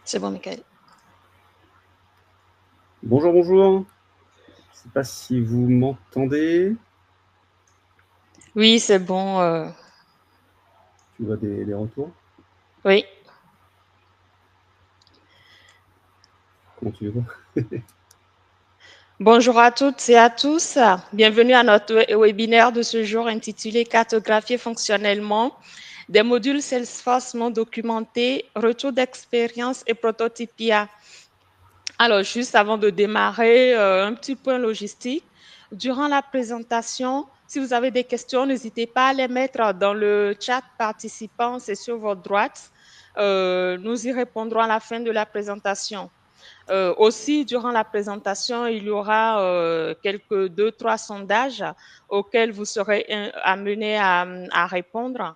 C'est bon, Michael. Bonjour, bonjour. Je ne sais pas si vous m'entendez. Oui, c'est bon. Tu vois des retours? Oui. Comment tu les vois? Bonjour à toutes et à tous. Bienvenue à notre webinaire de ce jour intitulé Cartographier fonctionnellement des modules Salesforce non documentés, retour d'expérience et prototype IA. Alors, juste avant de démarrer, un petit point logistique. Durant la présentation, si vous avez des questions, n'hésitez pas à les mettre dans le chat participant, c'est sur votre droite. Nous y répondrons à la fin de la présentation. Aussi, durant la présentation, il y aura quelques 2-3 sondages auxquels vous serez amenés à répondre.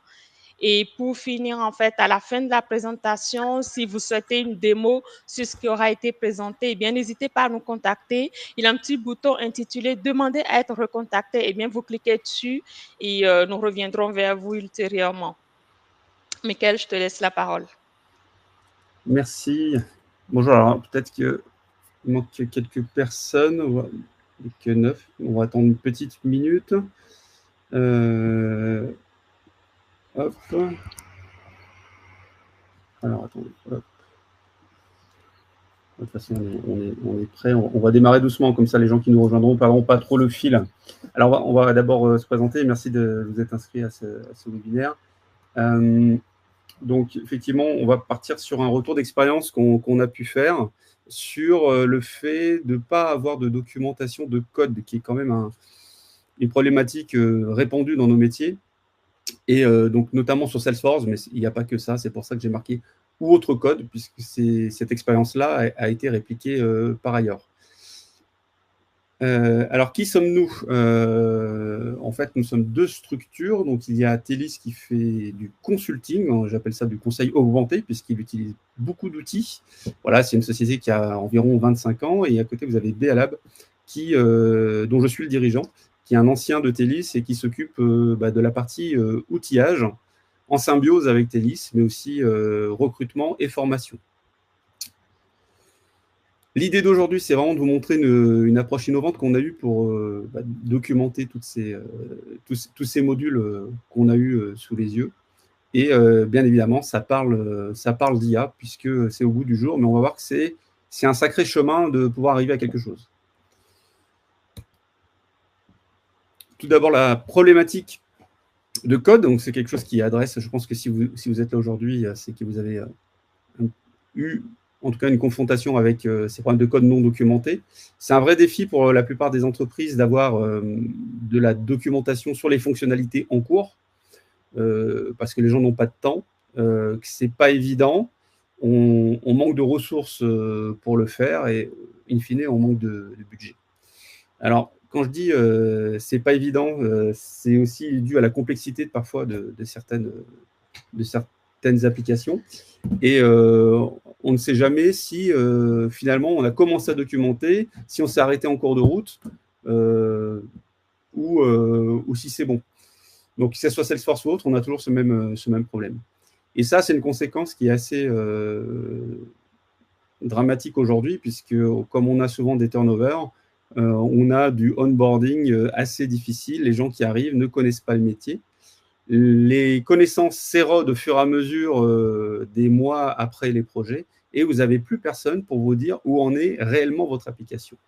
Et pour finir, en fait, à la fin de la présentation, si vous souhaitez une démo sur ce qui aura été présenté, eh bien, n'hésitez pas à nous contacter. Il y a un petit bouton intitulé « Demander à être recontacté ». Eh bien, vous cliquez dessus et nous reviendrons vers vous ultérieurement. Michael, je te laisse la parole. Merci. Bonjour, alors peut-être qu'il manque quelques personnes, que 9. On va attendre une petite minute. Hop. Alors, attendez. Hop. De toute façon, on est prêt. On va démarrer doucement, comme ça les gens qui nous rejoindront ne perdront pas trop le fil. Alors, on va d'abord se présenter. Merci de vous être inscrit à ce webinaire. Donc, effectivement, on va partir sur un retour d'expérience qu'on a pu faire sur le fait de ne pas avoir de documentation de code, qui est quand même une problématique répandue dans nos métiers, et donc notamment sur Salesforce, mais il n'y a pas que ça, c'est pour ça que j'ai marqué « ou autre code », puisque cette expérience-là a été répliquée par ailleurs. Alors, qui sommes-nous? En fait, nous sommes deux structures. Donc, il y a Telis qui fait du consulting, j'appelle ça du conseil augmenté, puisqu'il utilise beaucoup d'outils. Voilà, c'est une société qui a environ 25 ans. Et à côté, vous avez Bealab, dont je suis le dirigeant, qui est un ancien de Telis et qui s'occupe de la partie outillage, en symbiose avec Telis, mais aussi recrutement et formation. L'idée d'aujourd'hui, c'est vraiment de vous montrer une approche innovante qu'on a eue pour documenter tous ces modules qu'on a eus sous les yeux. Et bien évidemment, ça parle d'IA, puisque c'est au bout du jour, mais on va voir que c'est un sacré chemin de pouvoir arriver à quelque chose. Tout d'abord, la problématique de code. Donc, c'est quelque chose qui adresse, je pense que si vous êtes là aujourd'hui, c'est que vous avez eu en tout cas une confrontation avec ces problèmes de code non documentés. C'est un vrai défi pour la plupart des entreprises d'avoir de la documentation sur les fonctionnalités en cours, parce que les gens n'ont pas de temps, que ce n'est pas évident, on manque de ressources pour le faire, et in fine, on manque de budget. Alors, quand je dis c'est pas évident, c'est aussi dû à la complexité parfois de certaines applications. Et on ne sait jamais si finalement on a commencé à documenter, si on s'est arrêté en cours de route, ou si c'est bon. Donc, que ce soit Salesforce ou autre, on a toujours ce même problème. Et ça, c'est une conséquence qui est assez dramatique aujourd'hui, puisque comme on a souvent des turnovers, on a du onboarding assez difficile. Les gens qui arrivent ne connaissent pas le métier. Les connaissances s'érodent au fur et à mesure des mois après les projets, et vous n'avez plus personne pour vous dire où en est réellement votre application.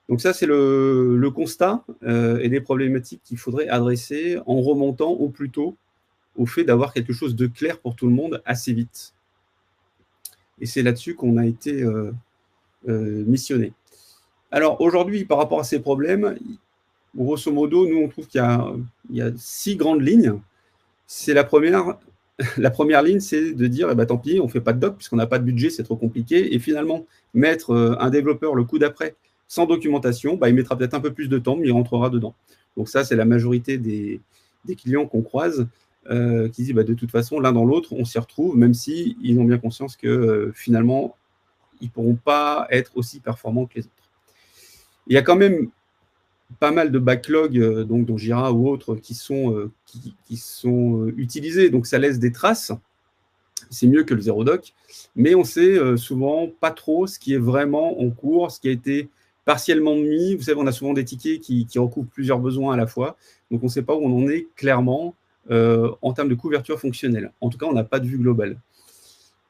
Donc ça, c'est le constat et les problématiques qu'il faudrait adresser en remontant au plus tôt au fait d'avoir quelque chose de clair pour tout le monde assez vite. Et c'est là-dessus qu'on a été missionné. Alors aujourd'hui, par rapport à ces problèmes, grosso modo, nous, on trouve qu'il y a 6 grandes lignes. C'est la première ligne, c'est de dire, tant pis, on ne fait pas de doc, puisqu'on n'a pas de budget, c'est trop compliqué. Et finalement, mettre un développeur le coup d'après, sans documentation, il mettra peut-être un peu plus de temps, mais il rentrera dedans. Donc ça, c'est la majorité des clients qu'on croise, qui disent, de toute façon, l'un dans l'autre, on s'y retrouve, même s'ils ont bien conscience que finalement, ils ne pourront pas être aussi performants que les autres. Il y a quand même pas mal de backlogs, donc dans Jira ou autres, qui sont utilisés. Donc, ça laisse des traces. C'est mieux que le zéro doc. Mais on sait souvent pas trop ce qui est vraiment en cours, ce qui a été partiellement mis. Vous savez, on a souvent des tickets qui recouvrent plusieurs besoins à la fois. Donc, on ne sait pas où on en est clairement en termes de couverture fonctionnelle. En tout cas, on n'a pas de vue globale.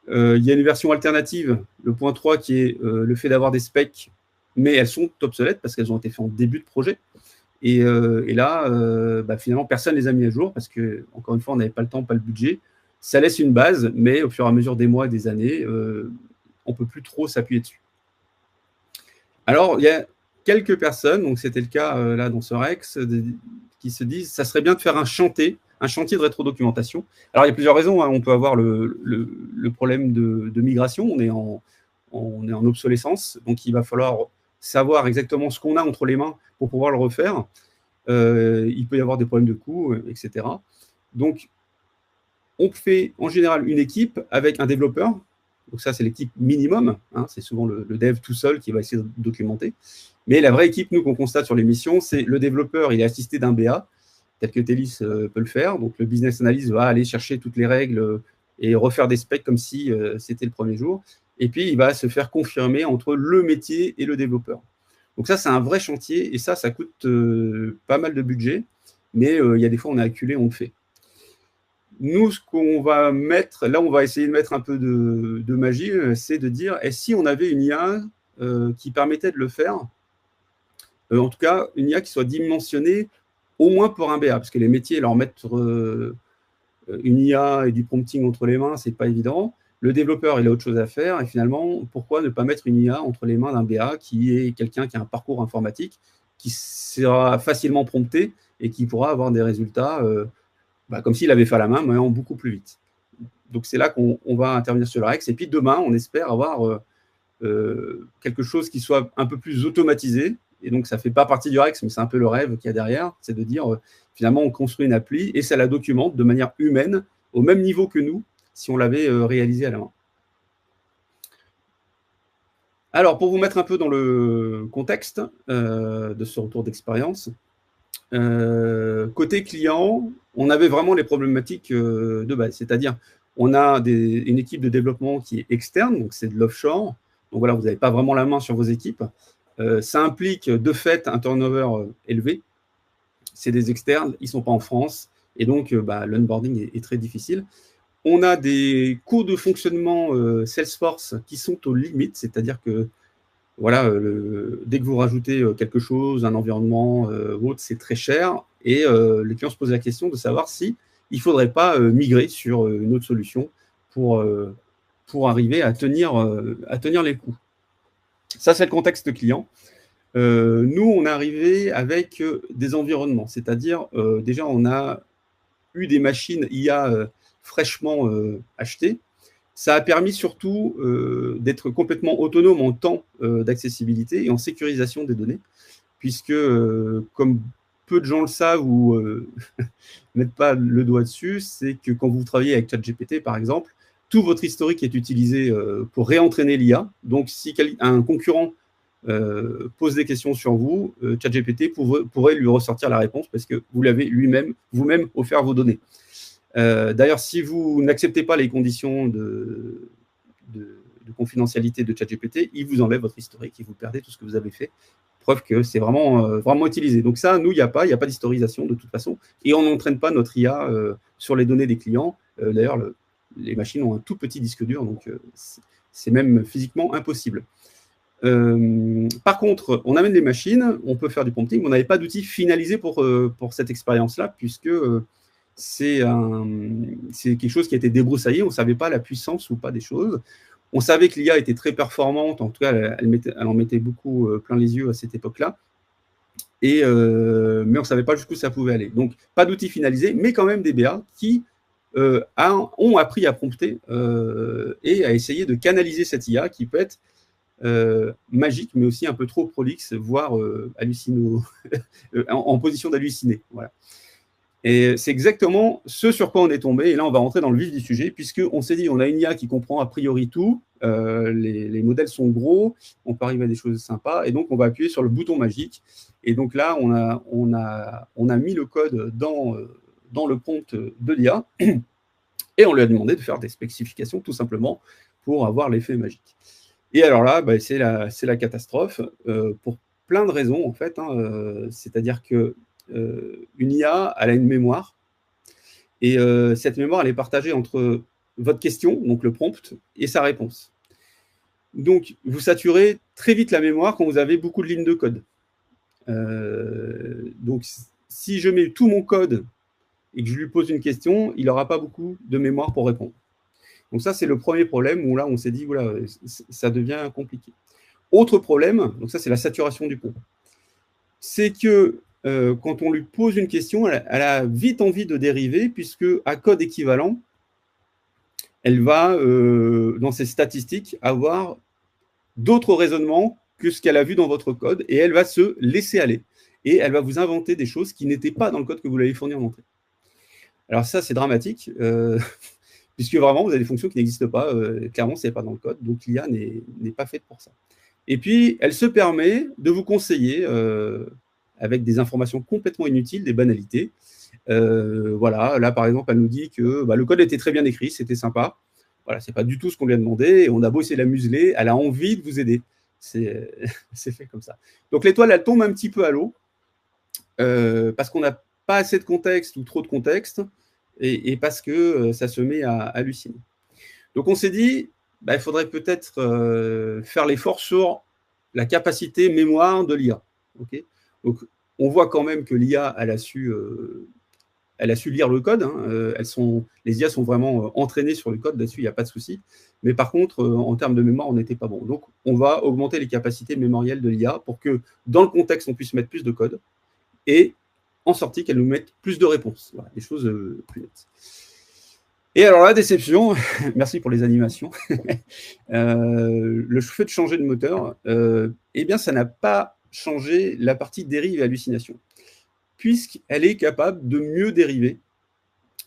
Il y a une version alternative, le point 3, qui est le fait d'avoir des specs, mais elles sont obsolètes parce qu'elles ont été faites en début de projet. Et là, finalement, personne ne les a mis à jour parce que, encore une fois, on n'avait pas le temps, pas le budget. Ça laisse une base, mais au fur et à mesure des mois et des années, on ne peut plus trop s'appuyer dessus. Alors, il y a quelques personnes, donc c'était le cas là dans ce Rex, qui se disent ça serait bien de faire un chantier de rétrodocumentation. Alors, il y a plusieurs raisons. Hein. On peut avoir le problème de migration. On est en obsolescence, donc il va falloir savoir exactement ce qu'on a entre les mains pour pouvoir le refaire. Il peut y avoir des problèmes de coûts, etc. Donc, on fait en général une équipe avec un développeur. Donc ça, c'est l'équipe minimum. Hein, c'est souvent le dev tout seul qui va essayer de documenter. Mais la vraie équipe, nous, qu'on constate sur les missions, c'est le développeur, il est assisté d'un BA, tel que Telis peut le faire. Donc, le business analyst va aller chercher toutes les règles et refaire des specs comme si c'était le premier jour. Et puis, il va se faire confirmer entre le métier et le développeur. Donc ça, c'est un vrai chantier. Et ça coûte pas mal de budget. Mais il y a des fois, on est acculé, on le fait. Nous, ce qu'on va mettre, là, on va essayer de mettre un peu de magie, c'est de dire, et si on avait une IA qui permettait de le faire, en tout cas, une IA qui soit dimensionnée au moins pour un BA, parce que les métiers, leur mettre une IA et du prompting entre les mains, c'est pas évident. Le développeur, il a autre chose à faire, et finalement, pourquoi ne pas mettre une IA entre les mains d'un BA qui est quelqu'un qui a un parcours informatique, qui sera facilement prompté et qui pourra avoir des résultats comme s'il avait fait à la main, mais en beaucoup plus vite. Donc, c'est là qu'on va intervenir sur le Rex. Et puis, demain, on espère avoir quelque chose qui soit un peu plus automatisé. Et donc, ça ne fait pas partie du Rex, mais c'est un peu le rêve qu'il y a derrière. C'est de dire, finalement, on construit une appli et ça la documente de manière humaine, au même niveau que nous, si on l'avait réalisé à la main. Alors, pour vous mettre un peu dans le contexte de ce retour d'expérience, côté client, on avait vraiment les problématiques de base, c'est-à-dire on a une équipe de développement qui est externe, donc c'est de l'offshore, donc voilà, vous n'avez pas vraiment la main sur vos équipes. Ça implique de fait un turnover élevé, c'est des externes, ils ne sont pas en France, et donc l'onboarding est très difficile. On a des coûts de fonctionnement Salesforce qui sont aux limites, c'est-à-dire que voilà, dès que vous rajoutez quelque chose, un environnement ou autre, c'est très cher. Et les clients se posent la question de savoir si il ne faudrait pas migrer sur une autre solution pour arriver à tenir les coûts. Ça, c'est le contexte client. Nous, on est arrivé avec des environnements, c'est-à-dire déjà, on a eu des machines IA fraîchement achetées. Ça a permis surtout d'être complètement autonome en temps d'accessibilité et en sécurisation des données, puisque, comme peu de gens le savent ou ne mettent pas le doigt dessus, c'est que quand vous travaillez avec ChatGPT, par exemple, tout votre historique est utilisé pour réentraîner l'IA. Donc, si un concurrent pose des questions sur vous, ChatGPT pourrait lui ressortir la réponse parce que vous l'avez vous-même offert vos données. D'ailleurs, si vous n'acceptez pas les conditions de confidentialité de ChatGPT, il vous enlève votre historique et vous perdez tout ce que vous avez fait. Preuve que c'est vraiment utilisé. Donc ça, nous, il n'y a pas d'historisation de toute façon. Et on n'entraîne pas notre IA sur les données des clients. D'ailleurs, les machines ont un tout petit disque dur, donc c'est même physiquement impossible. Par contre, on amène des machines, on peut faire du prompting, mais on n'avait pas d'outil finalisé pour cette expérience-là, puisque c'est quelque chose qui a été débroussaillé. On ne savait pas la puissance ou pas des choses. On savait que l'IA était très performante. En tout cas, elle en mettait beaucoup plein les yeux à cette époque-là. Mais on ne savait pas jusqu'où ça pouvait aller. Donc, pas d'outils finalisés, mais quand même des BA qui ont appris à prompter et à essayer de canaliser cette IA qui peut être magique, mais aussi un peu trop prolixe, voire en position d'halluciner. Voilà. Et c'est exactement ce sur quoi on est tombé. Et là, on va rentrer dans le vif du sujet, puisqu'on s'est dit, on a une IA qui comprend a priori tout. Les modèles sont gros, on peut arriver à des choses sympas. Et donc, on va appuyer sur le bouton magique. Et donc là, on a mis le code dans le prompt de l'IA et on lui a demandé de faire des spécifications tout simplement pour avoir l'effet magique. Et alors là, bah, c'est la catastrophe pour plein de raisons en fait. C'est-à-dire que une IA, elle a une mémoire et cette mémoire, elle est partagée entre votre question, donc le prompt, et sa réponse. Donc, vous saturez très vite la mémoire quand vous avez beaucoup de lignes de code. Donc, si je mets tout mon code et que je lui pose une question, il n'aura pas beaucoup de mémoire pour répondre. Donc ça, c'est le premier problème où là, on s'est dit, voilà, ça devient compliqué. Autre problème, donc ça, c'est la saturation du prompt. C'est que quand on lui pose une question, elle a vite envie de dériver, puisque à code équivalent, elle va, dans ses statistiques, avoir d'autres raisonnements que ce qu'elle a vu dans votre code, et elle va se laisser aller. Et elle va vous inventer des choses qui n'étaient pas dans le code que vous l'avez fourni en entrée. Alors ça, c'est dramatique, puisque vraiment, vous avez des fonctions qui n'existent pas. Clairement, ce n'est pas dans le code, donc l'IA n'est pas faite pour ça. Et puis, elle se permet de vous conseiller, avec des informations complètement inutiles, des banalités. Voilà, là, par exemple, elle nous dit que le code était très bien écrit, c'était sympa. Voilà, ce n'est pas du tout ce qu'on lui a demandé, et on a beau essayer de la museler, elle a envie de vous aider. C'est fait comme ça. Donc l'étoile, elle tombe un petit peu à l'eau, parce qu'on n'a pas assez de contexte ou trop de contexte, et parce que ça se met à halluciner. Donc on s'est dit, il faudrait peut-être faire l'effort sur la capacité mémoire de l'IA. Okay, donc on voit quand même que l'IA, elle a su lire le code. Les IA sont vraiment entraînées sur le code, là-dessus, il n'y a pas de souci. Mais par contre, en termes de mémoire, on n'était pas bon. Donc, on va augmenter les capacités mémorielles de l'IA pour que, dans le contexte, on puisse mettre plus de code et, en sortie, qu'elle nous mette plus de réponses. Voilà, des choses plus nettes. Et alors la déception, merci pour les animations, le fait de changer de moteur, eh bien, ça n'a pas changé la partie dérive et hallucination, puisqu'elle est capable de mieux dériver,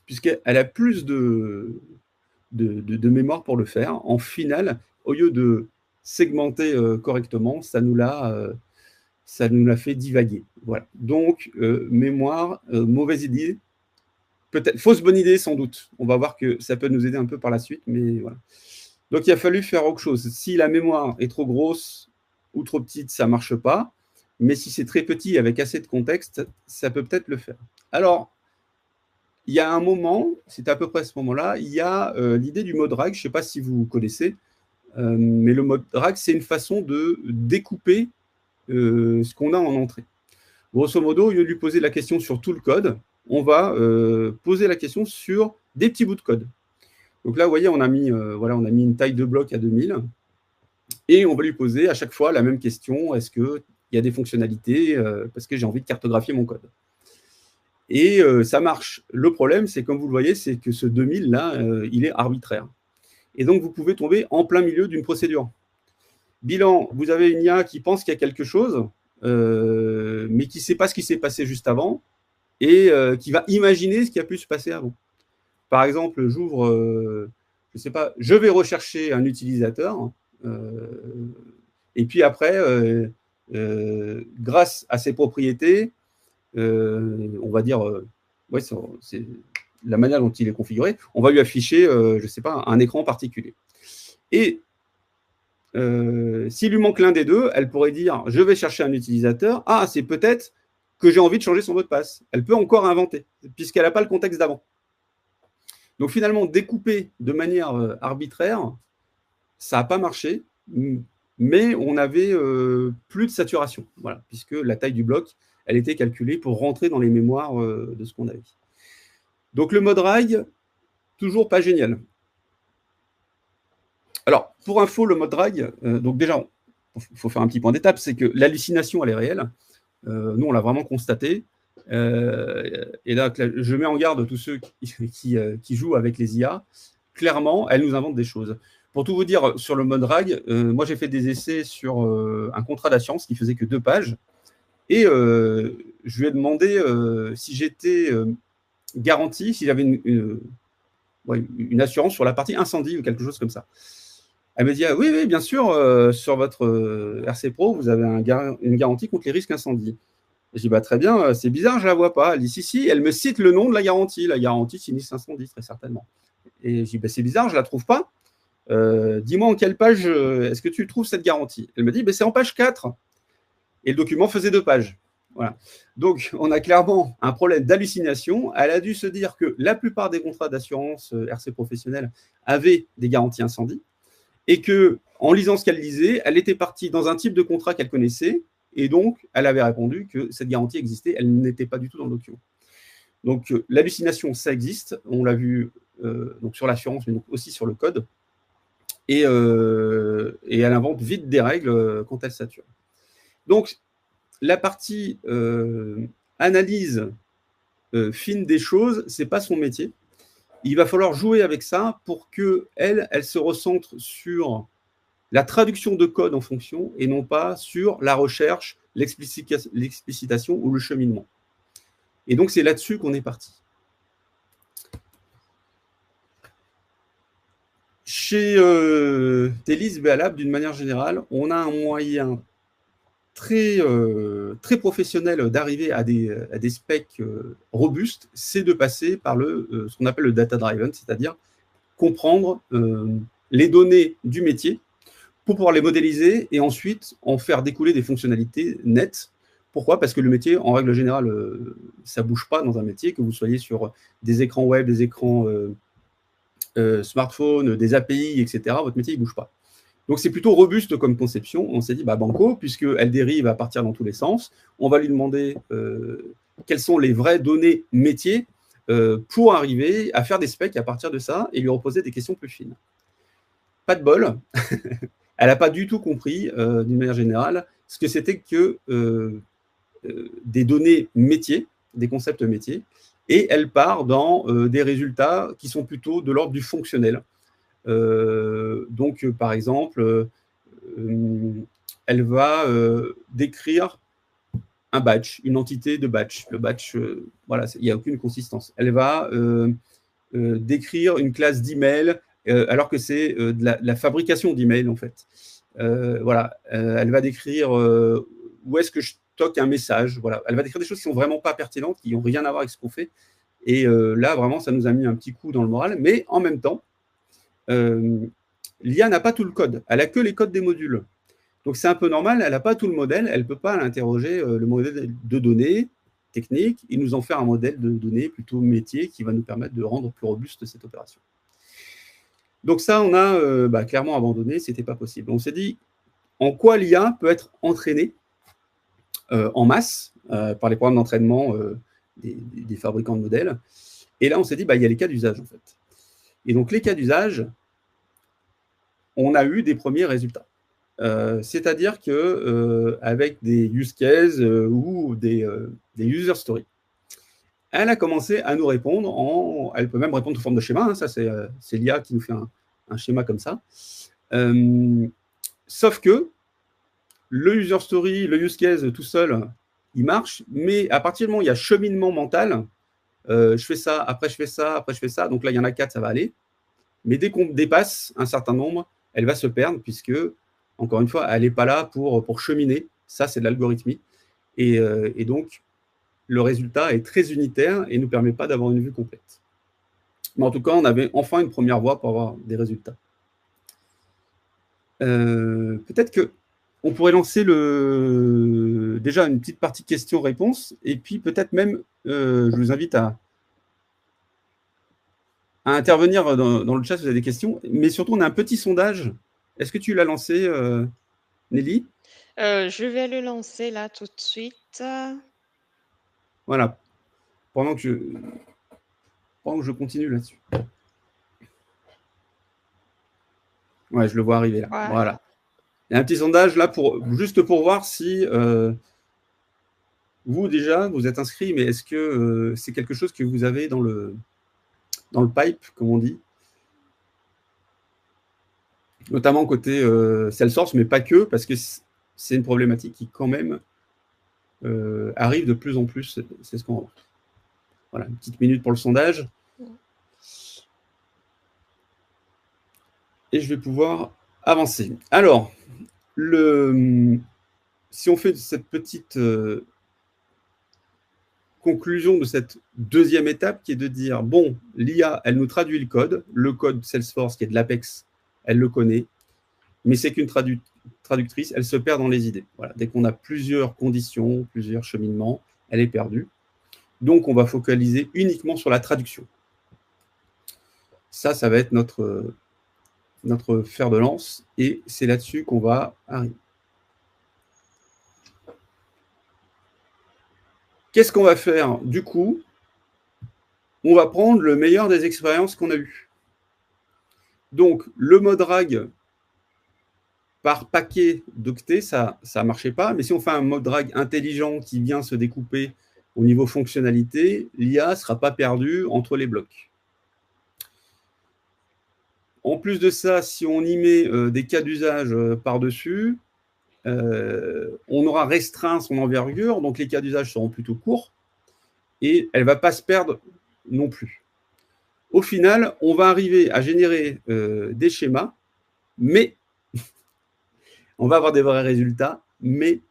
puisqu'elle a plus de mémoire pour le faire. En finale, au lieu de segmenter correctement, ça nous l'a fait divaguer. Voilà. Donc, mémoire, mauvaise idée, peut-être fausse bonne idée sans doute. On va voir que ça peut nous aider un peu par la suite, mais voilà. Donc, il a fallu faire autre chose. Si la mémoire est trop grosse ou trop petite, ça ne marche pas. Mais si c'est très petit, avec assez de contexte, ça peut peut-être le faire. Alors, il y a un moment, c'est à peu près à ce moment-là, il y a l'idée du mode RAG. Je ne sais pas si vous connaissez, mais le mode RAG, c'est une façon de découper ce qu'on a en entrée. Grosso modo, au lieu de lui poser la question sur tout le code, on va poser la question sur des petits bouts de code. Donc là, vous voyez, on a mis une taille de bloc à 2000 et on va lui poser à chaque fois la même question. Est-ce qu'il y a des fonctionnalités parce que j'ai envie de cartographier mon code? Et ça marche. Le problème, c'est comme vous le voyez, c'est que ce 2000-là, il est arbitraire. Et donc, vous pouvez tomber en plein milieu d'une procédure. Bilan, vous avez une IA qui pense qu'il y a quelque chose, mais qui ne sait pas ce qui s'est passé juste avant, et qui va imaginer ce qui a pu se passer avant. Par exemple, j'ouvre, je ne sais pas, je vais rechercher un utilisateur, et puis après, grâce à ses propriétés, on va dire, ouais, c'est la manière dont il est configuré, on va lui afficher, je ne sais pas, un écran particulier. Et s'il lui manque l'un des deux, elle pourrait dire, je vais chercher un utilisateur, ah, c'est peut-être que j'ai envie de changer son mot de passe. Elle peut encore inventer, puisqu'elle n'a pas le contexte d'avant. Donc finalement, découper de manière arbitraire, ça n'a pas marché, mais on avait plus de saturation, voilà, puisque la taille du bloc, elle était calculée pour rentrer dans les mémoires de ce qu'on avait. Donc le mode RAG, toujours pas génial. Alors, pour info, le mode RAG, donc déjà, il faut faire un petit point d'étape, c'est que l'hallucination, elle est réelle. Nous, on l'a vraiment constaté. Et là, je mets en garde tous ceux qui jouent avec les IA. Clairement, elles nous inventent des choses. Pour tout vous dire, sur le mode RAG, moi, j'ai fait des essais sur un contrat d'assurance qui faisait que 2 pages. Et je lui ai demandé si j'étais garanti, si j'avais une assurance sur la partie incendie ou quelque chose comme ça. Elle me dit, ah, oui, bien sûr, sur votre RC Pro, vous avez une garantie contre les risques incendie. Je dis, bah, très bien, c'est bizarre, je ne la vois pas. Elle dit, si, elle me cite le nom de la garantie. La garantie sinistre incendie, très certainement. Et je dis, bah, c'est bizarre, je ne la trouve pas. Dis-moi en quelle page est-ce que tu trouves cette garantie? Elle me dit, bah, c'est en page 4. Et le document faisait 2 pages. Voilà. Donc, on a clairement un problème d'hallucination. Elle a dû se dire que la plupart des contrats d'assurance RC professionnelle avaient des garanties incendie et que, en lisant ce qu'elle lisait, elle était partie dans un type de contrat qu'elle connaissait et donc elle avait répondu que cette garantie existait. Elle n'était pas du tout dans le document. Donc, l'hallucination, ça existe. On l'a vu donc sur l'assurance, mais donc aussi sur le code. Et elle invente vite des règles quand elle sature. Donc, la partie analyse fine des choses, ce n'est pas son métier. Il va falloir jouer avec ça pour qu'elle se recentre sur la traduction de code en fonction et non pas sur la recherche, l'explicitation ou le cheminement. Et donc, c'est là-dessus qu'on est parti. Chez Telis Bealab, d'une manière générale, on a un moyen très professionnel d'arriver à des specs robustes, c'est de passer par ce qu'on appelle le data-driven, c'est-à-dire comprendre les données du métier pour pouvoir les modéliser et ensuite en faire découler des fonctionnalités nettes. Pourquoi? Parce que le métier, en règle générale, ça ne bouge pas dans un métier, que vous soyez sur des écrans web, des écrans smartphones, des API, etc. Votre métier, il ne bouge pas. Donc, c'est plutôt robuste comme conception. On s'est dit, bah, banco, puisqu'elle dérive à partir dans tous les sens, on va lui demander quelles sont les vraies données métiers pour arriver à faire des specs à partir de ça et lui reposer des questions plus fines. Pas de bol. Elle n'a pas du tout compris, d'une manière générale, ce que c'était que des données métiers, des concepts métiers, et elle part dans des résultats qui sont plutôt de l'ordre du fonctionnel. Donc, par exemple, elle va décrire un batch, une entité de batch. Le batch, voilà, il n'y a aucune consistance. Elle va décrire une classe d'email alors que c'est de la fabrication d'email, en fait. Voilà, elle va décrire où est-ce que je stocke un message. Voilà, elle va décrire des choses qui ne sont vraiment pas pertinentes, qui n'ont rien à voir avec ce qu'on fait. Et là, vraiment, ça nous a mis un petit coup dans le moral. Mais en même temps, l'IA n'a pas tout le code. Elle n'a que les codes des modules. Donc, c'est un peu normal. Elle n'a pas tout le modèle. Elle ne peut pas interroger le modèle de données technique et nous en faire un modèle de données plutôt métier qui va nous permettre de rendre plus robuste cette opération. Donc ça, on a clairement abandonné, ce n'était pas possible. On s'est dit, en quoi l'IA peut être entraînée en masse par les programmes d'entraînement des fabricants de modèles. Et là, on s'est dit, il y a les cas d'usage, en fait. Et donc, les cas d'usage, on a eu des premiers résultats. C'est-à-dire qu'avec des use cases ou des user stories, elle a commencé à nous répondre elle peut même répondre sous forme de schéma, hein, ça c'est l'IA qui nous fait un schéma comme ça. Sauf que le user story, le use case tout seul, il marche, mais à partir du moment où il y a cheminement mental, je fais ça, après je fais ça, après je fais ça, donc là il y en a 4, ça va aller. Mais dès qu'on dépasse un certain nombre, elle va se perdre puisque, encore une fois, elle n'est pas là pour cheminer. Ça, c'est de l'algorithmie. Et donc, le résultat est très unitaire et ne nous permet pas d'avoir une vue complète. Mais en tout cas, on avait enfin une première voie pour avoir des résultats. Peut-être qu'on pourrait lancer déjà une petite partie questions-réponses et puis peut-être même, je vous invite à intervenir dans le chat si vous avez des questions. Mais surtout, on a un petit sondage. Est-ce que tu l'as lancé, Nelly? Je vais le lancer là tout de suite. Voilà. Pendant que je continue là-dessus. Ouais, je le vois arriver là. Voilà. Il y a un petit sondage là, juste pour voir si vous, déjà, vous êtes inscrit, mais est-ce que c'est quelque chose que vous avez dans le pipe, comme on dit, notamment côté Salesforce, mais pas que, parce que c'est une problématique qui, quand même, arrive de plus en plus. C'est ce qu'on remarque. Voilà, une petite minute pour le sondage. Et je vais pouvoir avancer. Alors, si on fait cette petite conclusion de cette deuxième étape qui est de dire, bon, l'IA, elle nous traduit le code Salesforce qui est de l'Apex, elle le connaît, mais c'est qu'une traductrice, elle se perd dans les idées. Voilà. Dès qu'on a plusieurs conditions, plusieurs cheminements, elle est perdue. Donc, on va focaliser uniquement sur la traduction. Ça va être notre fer de lance, et c'est là-dessus qu'on va arriver. Qu'est-ce qu'on va faire? Du coup, on va prendre le meilleur des expériences qu'on a eues. Donc, le mode RAG par paquet d'octets, ça ne marchait pas. Mais si on fait un mode RAG intelligent qui vient se découper au niveau fonctionnalité, l'IA ne sera pas perdue entre les blocs. En plus de ça, si on y met des cas d'usage par-dessus, on aura restreint son envergure, donc les cas d'usage seront plutôt courts, et elle ne va pas se perdre non plus. Au final, on va arriver à générer des schémas, mais on va avoir des vrais résultats, mais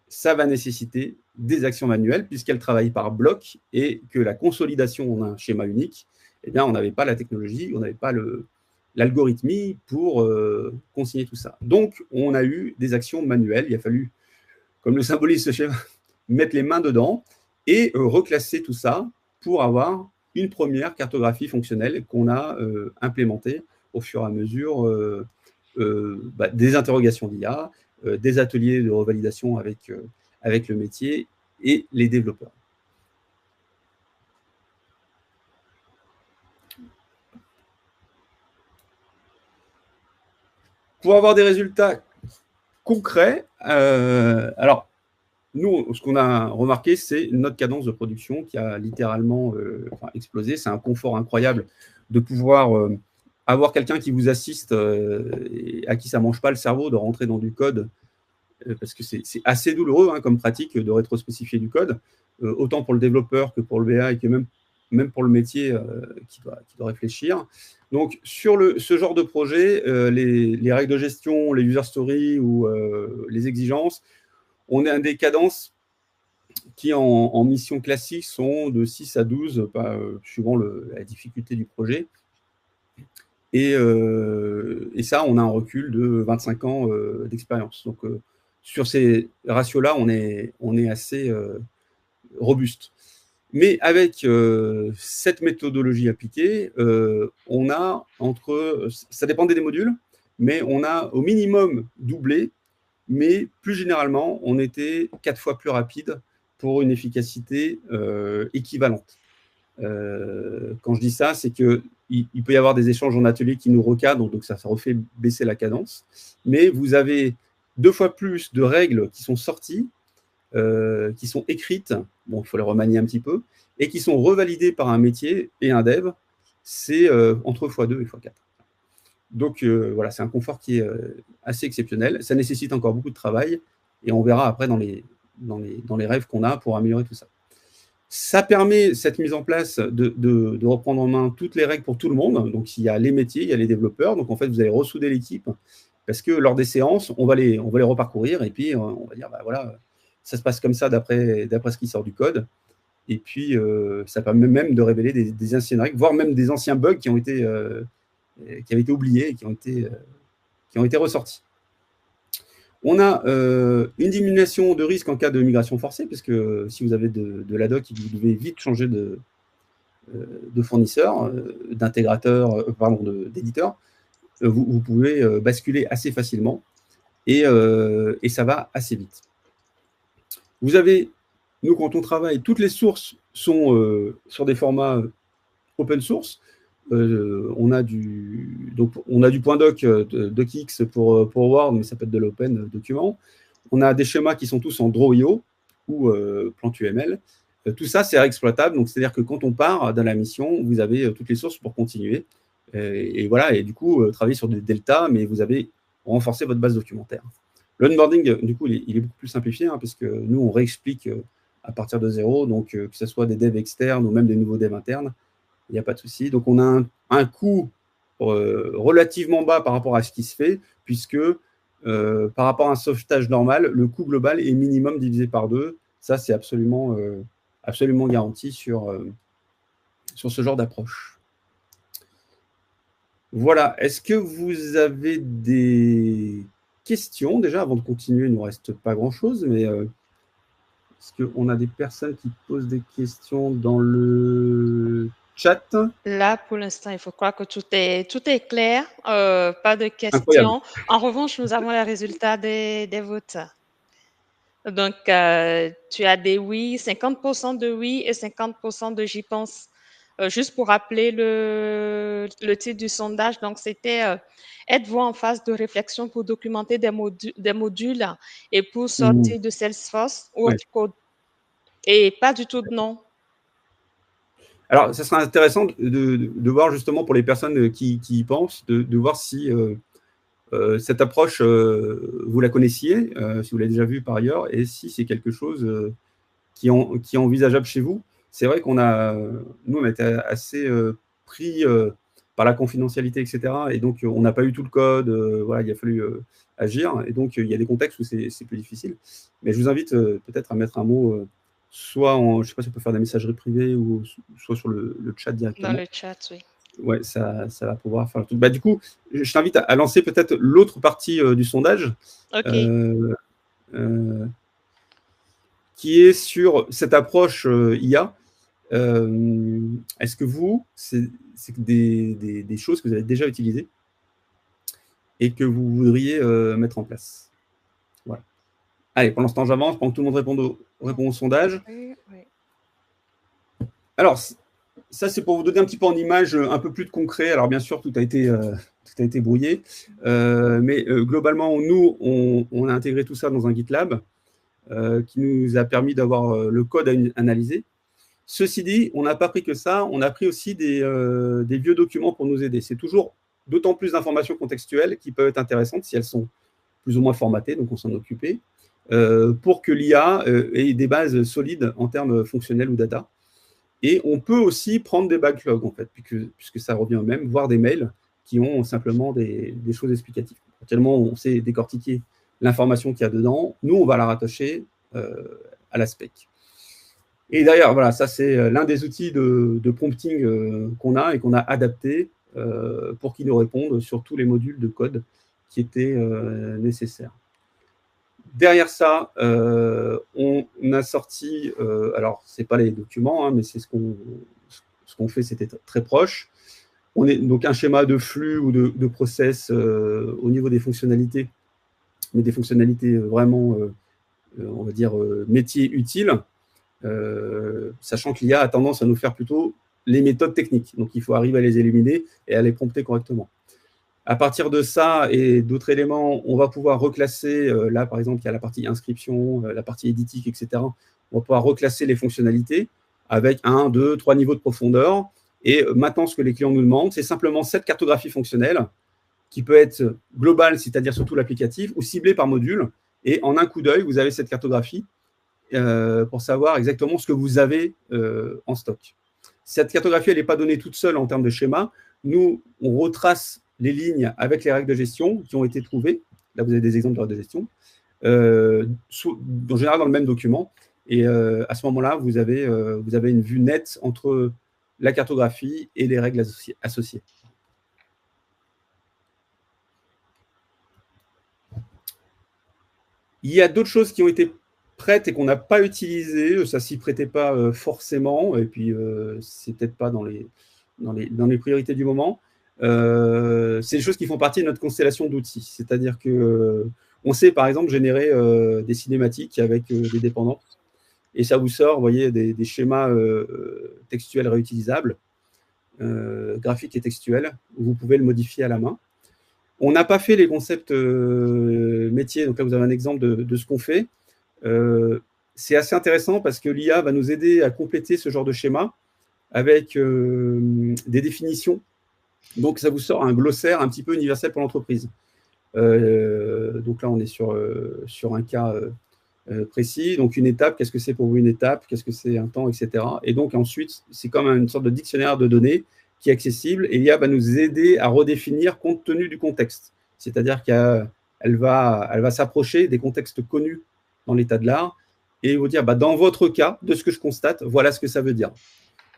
ça va nécessiter des actions manuelles, puisqu'elle travaille par bloc, et que la consolidation en un schéma unique, eh bien, on n'avait pas la technologie, on n'avait pas l'algorithmie pour consigner tout ça. Donc, on a eu des actions manuelles. Il a fallu, comme le symbolise ce schéma, mettre les mains dedans et reclasser tout ça pour avoir une première cartographie fonctionnelle qu'on a implémentée au fur et à mesure des interrogations d'IA, des ateliers de revalidation avec le métier et les développeurs. Pour avoir des résultats concrets, alors, nous, ce qu'on a remarqué, c'est notre cadence de production qui a littéralement explosé. C'est un confort incroyable de pouvoir avoir quelqu'un qui vous assiste et à qui ça ne mange pas le cerveau de rentrer dans du code, parce que c'est assez douloureux comme pratique de rétrospécifier du code, autant pour le développeur que pour le BA et que même pour le métier qui doit réfléchir. Donc, sur ce genre de projet, les règles de gestion, les user stories ou les exigences, on a des cadences qui, en mission classique, sont de 6 à 12, suivant la difficulté du projet. Et ça, on a un recul de 25 ans d'expérience. Donc, sur ces ratios-là, on est assez robuste. Mais avec cette méthodologie appliquée, on a ça dépendait des modules, mais on a au minimum doublé, mais plus généralement, on était 4 fois plus rapide pour une efficacité équivalente. Quand je dis ça, c'est qu'il peut y avoir des échanges en atelier qui nous recadrent, donc ça refait baisser la cadence, mais vous avez 2 fois plus de règles qui sont sorties, qui sont écrites, bon, il faut les remanier un petit peu, et qui sont revalidées par un métier et un dev, c'est entre x2 et x4. Donc, voilà, c'est un confort qui est assez exceptionnel. Ça nécessite encore beaucoup de travail, et on verra après dans les rêves qu'on a pour améliorer tout ça. Ça permet, cette mise en place, de reprendre en main toutes les règles pour tout le monde. Donc, il y a les métiers, il y a les développeurs. Donc, en fait, vous allez ressouder l'équipe, parce que lors des séances, on va les reparcourir, et puis on va dire, voilà, ça se passe comme ça d'après ce qui sort du code. Et puis, ça permet même de révéler des anciennes règles, voire même des anciens bugs qui avaient été oubliés et qui ont été ressortis. On a une diminution de risque en cas de migration forcée, parce que si vous avez de la doc, vous devez vite changer de fournisseur, d'intégrateur, d'éditeur, vous pouvez basculer assez facilement, et ça va assez vite. Vous avez, nous, quand on travaille, toutes les sources sont sur des formats open source. On a du point doc, docx pour Word, mais ça peut être de l'open document. On a des schémas qui sont tous en Draw.io ou Plant.uml. Tout ça, c'est exploitable. Donc, c'est-à-dire que quand on part dans la mission, vous avez toutes les sources pour continuer. Et voilà, et du coup, travailler sur des deltas, mais vous avez renforcé votre base documentaire. L'onboarding, du coup, il est beaucoup plus simplifié, parce que nous, on réexplique à partir de zéro, donc que ce soit des devs externes ou même des nouveaux devs internes, il n'y a pas de souci. Donc, on a un coût relativement bas par rapport à ce qui se fait, puisque par rapport à un sauvetage normal, le coût global est minimum divisé par 2. Ça, c'est absolument absolument garantie sur ce genre d'approche. Voilà. Est-ce que vous avez des questions déjà avant de continuer? Il ne nous reste pas grand-chose, mais est-ce qu'on a des personnes qui posent des questions dans le chat? Là, pour l'instant, il faut croire que tout est clair, pas de Incroyable. questions. En revanche, nous avons les résultats des votes. Donc, tu as des oui, 50% de oui et 50% de j'y pense. Juste pour rappeler le titre du sondage, donc c'était êtes-vous en phase de réflexion pour documenter des modules et pour sortir de Salesforce ou autre code? Et pas du tout de non. Alors, ça sera intéressant de voir justement pour les personnes qui y pensent, de voir si cette approche, vous la connaissiez, si vous l'avez déjà vue par ailleurs, et si c'est quelque chose qui est envisageable chez vous. C'est vrai qu'on nous, on a été assez pris par la confidentialité, etc. Et donc, on n'a pas eu tout le code. Voilà, il a fallu agir. Et donc, il y a des contextes où c'est plus difficile. Mais je vous invite peut-être à mettre un mot, soit je ne sais pas si on peut faire des messageries privées ou soit sur le chat directement. Dans le chat, oui. Ouais, ça va pouvoir faire le truc. Bah, du coup, je t'invite à lancer peut-être l'autre partie du sondage. OK. Qui est sur cette approche IA. Est-ce que c'est des choses que vous avez déjà utilisées et que vous voudriez mettre en place? Voilà. Allez, pour l'instant, j'avance pendant que tout le monde répond au sondage. Oui. Alors, ça, c'est pour vous donner un petit peu en image un peu plus de concret. Alors, bien sûr, tout a été brouillé. Mais globalement, nous, on a intégré tout ça dans un GitLab qui nous a permis d'avoir le code à analyser. Ceci dit, on n'a pas pris que ça, on a pris aussi des vieux documents pour nous aider. C'est toujours d'autant plus d'informations contextuelles qui peuvent être intéressantes si elles sont plus ou moins formatées, donc on s'en occupait, pour que l'IA ait des bases solides en termes fonctionnels ou data. Et on peut aussi prendre des backlogs, en fait, puisque ça revient au même, voire des mails qui ont simplement des choses explicatives. Tellement on sait décortiquer l'information qu'il y a dedans, nous, on va la rattacher à la spec. Et d'ailleurs, voilà, ça c'est l'un des outils de prompting qu'on a et qu'on a adapté pour qu'ils nous répondent sur tous les modules de code qui étaient nécessaires. Derrière ça, on a sorti, alors c'est pas les documents, hein, mais c'est ce qu'on fait, c'était très proche. On est donc un schéma de flux ou de process au niveau des fonctionnalités, mais des fonctionnalités vraiment, on va dire, métier utile. Sachant que l'IA a tendance à nous faire plutôt les méthodes techniques. Donc, il faut arriver à les éliminer et à les prompter correctement. À partir de ça et d'autres éléments, on va pouvoir reclasser, là, par exemple, il y a la partie inscription, la partie éditique, etc. On va pouvoir reclasser les fonctionnalités avec 1, 2, 3 niveaux de profondeur. Et maintenant, ce que les clients nous demandent, c'est simplement cette cartographie fonctionnelle qui peut être globale, c'est-à-dire sur tout l'applicatif, ou ciblée par module. Et en un coup d'œil, vous avez cette cartographie pour savoir exactement ce que vous avez en stock. Cette cartographie, elle n'est pas donnée toute seule en termes de schéma. Nous, on retrace les lignes avec les règles de gestion qui ont été trouvées. Là, vous avez des exemples de règles de gestion, en général dans le même document. Et à ce moment-là, vous avez une vue nette entre la cartographie et les règles associées. Il y a d'autres choses qui ont été prêtes et qu'on n'a pas utilisées. Ça ne s'y prêtait pas forcément. Et puis, c'est peut-être pas dans les priorités du moment. C'est des choses qui font partie de notre constellation d'outils. C'est-à-dire qu'on sait, par exemple, générer des cinématiques avec des dépendances. Et ça vous sort, vous voyez, des schémas textuels réutilisables, graphiques et textuels, où vous pouvez le modifier à la main. On n'a pas fait les concepts métiers. Donc là, vous avez un exemple de ce qu'on fait. C'est assez intéressant parce que l'IA va nous aider à compléter ce genre de schéma avec des définitions. Donc, ça vous sort un glossaire un petit peu universel pour l'entreprise. Donc là, on est sur un cas précis. Donc, une étape, qu'est-ce que c'est pour vous une étape? Qu'est-ce que c'est un temps, etc. Et donc, ensuite, c'est comme une sorte de dictionnaire de données qui est accessible. Et l'IA va nous aider à redéfinir compte tenu du contexte. C'est-à-dire qu'elle va s'approcher des contextes connus dans l'état de l'art et vous dire, dans votre cas, de ce que je constate, voilà ce que ça veut dire.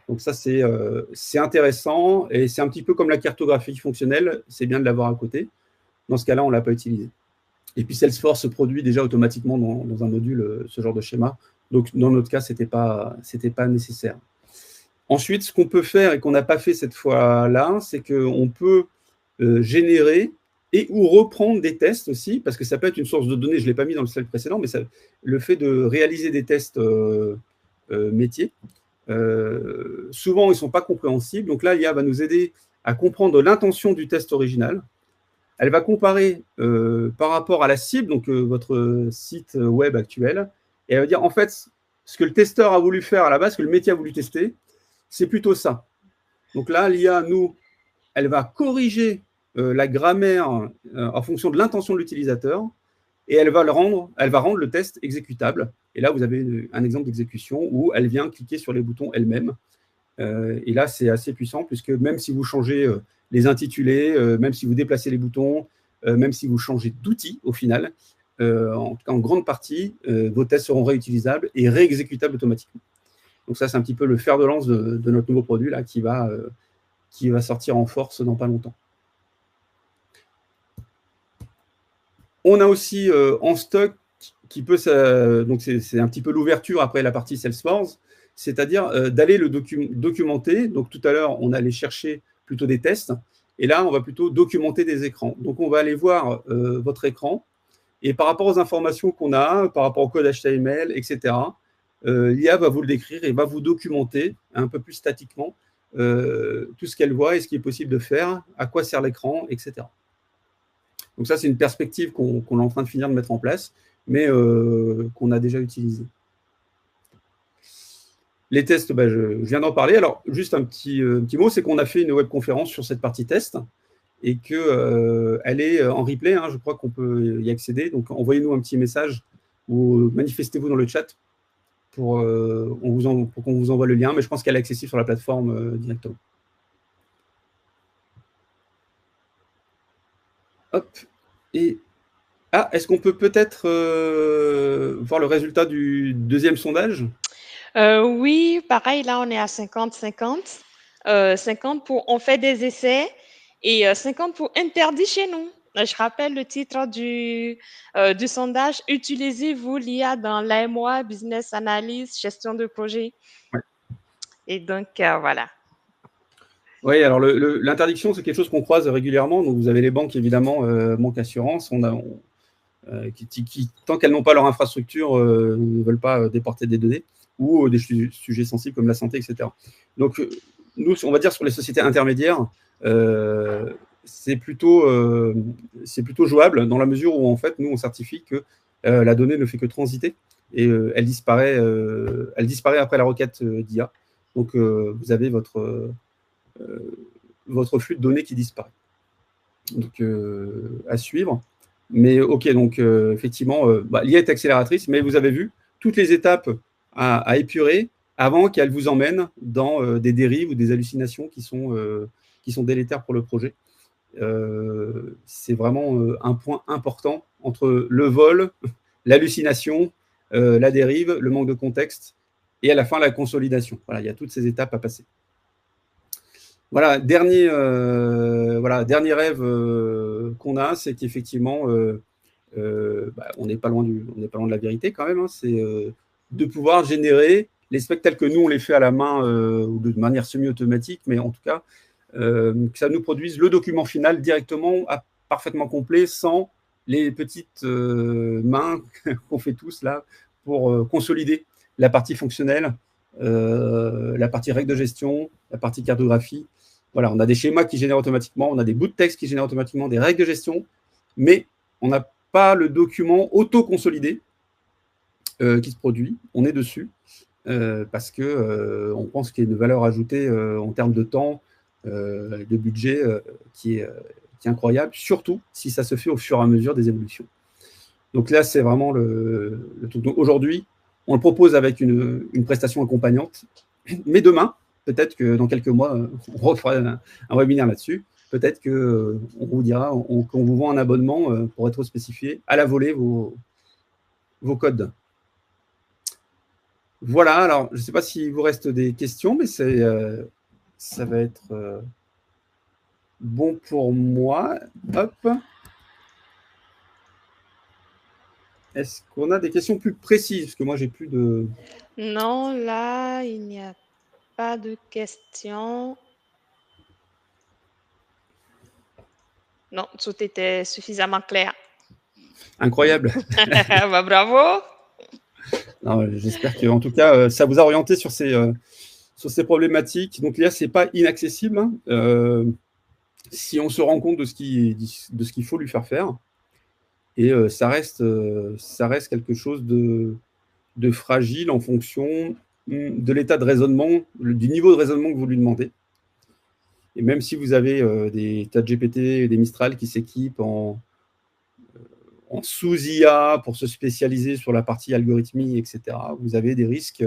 Donc ça, c'est intéressant, et c'est un petit peu comme la cartographie fonctionnelle, c'est bien de l'avoir à côté. Dans ce cas-là, on ne l'a pas utilisé. Et puis Salesforce produit déjà automatiquement dans un module ce genre de schéma. Donc dans notre cas, ce n'était pas nécessaire. Ensuite, ce qu'on peut faire et qu'on n'a pas fait cette fois-là, c'est qu'on peut générer et ou reprendre des tests aussi, parce que ça peut être une source de données, je ne l'ai pas mis dans le slide précédent, mais le fait de réaliser des tests métiers, souvent, ils ne sont pas compréhensibles. Donc là, l'IA va nous aider à comprendre l'intention du test original. Elle va comparer par rapport à la cible, donc votre site web actuel, et elle va dire, en fait, ce que le testeur a voulu faire à la base, ce que le métier a voulu tester, c'est plutôt ça. Donc là, l'IA, elle va corriger la grammaire en fonction de l'intention de l'utilisateur, et elle va rendre le test exécutable. Et là, vous avez un exemple d'exécution où elle vient cliquer sur les boutons elle-même. Et là, c'est assez puissant, puisque même si vous changez les intitulés, même si vous déplacez les boutons, même si vous changez d'outil au final, en tout cas en grande partie, vos tests seront réutilisables et réexécutables automatiquement. Donc ça, c'est un petit peu le fer de lance de notre nouveau produit là, qui va sortir en force dans pas longtemps. On a aussi en stock qui peut, donc c'est un petit peu l'ouverture après la partie Salesforce, c'est-à-dire d'aller le documenter. Donc tout à l'heure, on allait chercher plutôt des tests, et là, on va plutôt documenter des écrans. Donc on va aller voir votre écran, et par rapport aux informations qu'on a, par rapport au code HTML, etc., l'IA va vous le décrire et va vous documenter un peu plus statiquement tout ce qu'elle voit et ce qui est possible de faire, à quoi sert l'écran, etc. Donc ça, c'est une perspective qu'on est en train de finir de mettre en place, mais qu'on a déjà utilisée. Les tests, je viens d'en parler. Alors, juste un petit mot, c'est qu'on a fait une webconférence sur cette partie test et qu'elle est en replay. Hein, je crois qu'on peut y accéder. Donc, envoyez-nous un petit message ou manifestez-vous dans le chat pour qu'on vous envoie le lien. Mais je pense qu'elle est accessible sur la plateforme directement. Hop. Et est-ce qu'on peut peut-être voir le résultat du deuxième sondage? Oui, pareil, là, on est à 50-50. 50 pour on fait des essais et 50 pour interdit chez nous. Je rappelle le titre du sondage. Utilisez-vous l'IA dans l'AMOA, business analyse, gestion de projet? Ouais. Et donc, voilà. Oui, alors l'interdiction, c'est quelque chose qu'on croise régulièrement. Donc, vous avez les banques, évidemment, banque assurance, qui, tant qu'elles n'ont pas leur infrastructure, ne veulent pas déporter des données ou des sujets sensibles comme la santé, etc. Donc, nous, on va dire sur les sociétés intermédiaires, c'est plutôt jouable dans la mesure où, en fait, nous, on certifie que la donnée ne fait que transiter et elle disparaît après la requête d'IA. Donc, vous avez votre flux de données qui disparaît. Donc, à suivre. Mais ok, donc effectivement, l'IA est accélératrice, mais vous avez vu toutes les étapes à épurer avant qu'elle vous emmène dans des dérives ou des hallucinations qui sont délétères pour le projet. C'est vraiment un point important entre le vol, l'hallucination, la dérive, le manque de contexte et à la fin la consolidation. Voilà, il y a toutes ces étapes à passer. Voilà, dernier rêve qu'on a, c'est qu'effectivement, on n'est pas loin de la vérité quand même, hein, c'est de pouvoir générer les specs tels que nous, on les fait à la main ou de manière semi-automatique, mais en tout cas, que ça nous produise le document final directement, parfaitement complet, sans les petites mains qu'on fait tous là pour consolider la partie fonctionnelle, la partie règles de gestion, la partie cartographie. Voilà, on a des schémas qui génèrent automatiquement, on a des bouts de texte qui génèrent automatiquement, des règles de gestion, mais on n'a pas le document auto-consolidé qui se produit. On est dessus parce qu'on pense qu'il y a une valeur ajoutée en termes de temps, de budget qui est incroyable, surtout si ça se fait au fur et à mesure des évolutions. Donc là, c'est vraiment le truc. Donc aujourd'hui, on le propose avec une prestation accompagnante, mais demain, peut-être que dans quelques mois, on refera un webinaire là-dessus. Peut-être qu'on vous dira qu'on vous vend un abonnement pour être spécifié à la volée vos codes. Voilà, alors je ne sais pas s'il vous reste des questions, mais ça va être bon pour moi. Hop. Est-ce qu'on a des questions plus précises? Parce que moi, j'ai plus de... Non, là, il n'y a pas de questions. Non, tout était suffisamment clair. Incroyable. Bah, bravo. J'espère que, en tout cas, ça vous a orienté sur ces problématiques. Donc, l'IA, c'est pas inaccessible, hein. Si on se rend compte de ce qu'il faut lui faire faire. Et ça reste quelque chose de fragile en fonction de l'état de raisonnement, du niveau de raisonnement que vous lui demandez. Et même si vous avez des ChatGPT, des Mistral qui s'équipent en sous-IA pour se spécialiser sur la partie algorithmie, etc., vous avez des risques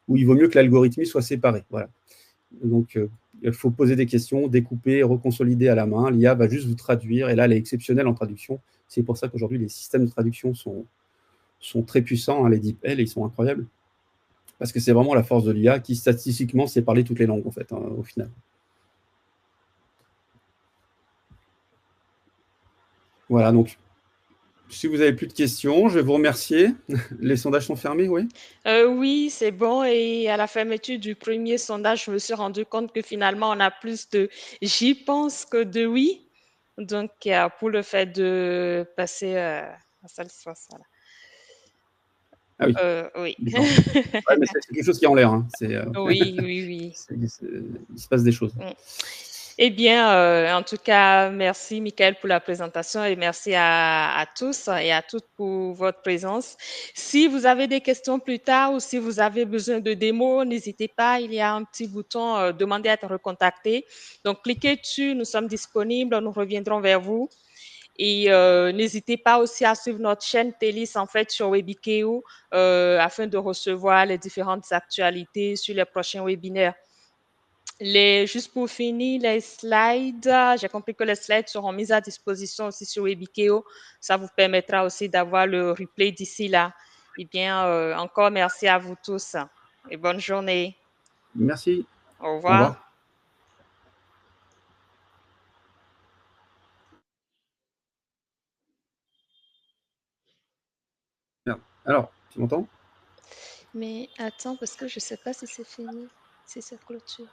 où il vaut mieux que l'algorithmie soit séparée. Voilà. Donc, il faut poser des questions, découper, reconsolider à la main. L'IA va juste vous traduire, et là, elle est exceptionnelle en traduction. C'est pour ça qu'aujourd'hui, les systèmes de traduction sont très puissants, hein, les DeepL, ils sont incroyables. Parce que c'est vraiment la force de l'IA qui, statistiquement, sait parler toutes les langues, en fait, hein, au final. Voilà, donc, si vous n'avez plus de questions, je vais vous remercier. Les sondages sont fermés, oui? Oui, c'est bon. Et à la fermeture du premier sondage, je me suis rendu compte que finalement, on a plus de j'y pense que de oui. Donc, pour le fait de passer à Salesforce, voilà. Ah oui, Oui. d'accord. Ouais, mais c'est quelque chose qui est en l'air, hein. Oui, oui, oui. Il se passe des choses. Mm. Eh bien, en tout cas, merci Michael pour la présentation et merci à tous et à toutes pour votre présence. Si vous avez des questions plus tard ou si vous avez besoin de démos, n'hésitez pas, il y a un petit bouton demander à être recontacté. Donc, cliquez dessus, nous sommes disponibles, nous reviendrons vers vous. Et n'hésitez pas aussi à suivre notre chaîne Télis en fait sur Webikeo afin de recevoir les différentes actualités sur les prochains webinaires. Juste pour finir, les slides, j'ai compris que les slides seront mis à disposition aussi sur Webikeo. Ça vous permettra aussi d'avoir le replay d'ici là. Eh bien, encore merci à vous tous et bonne journée. Merci. Au Au revoir. revoir. Merde. Alors, tu m'entends? Mais attends, parce que je ne sais pas si c'est fini, si c'est clôture.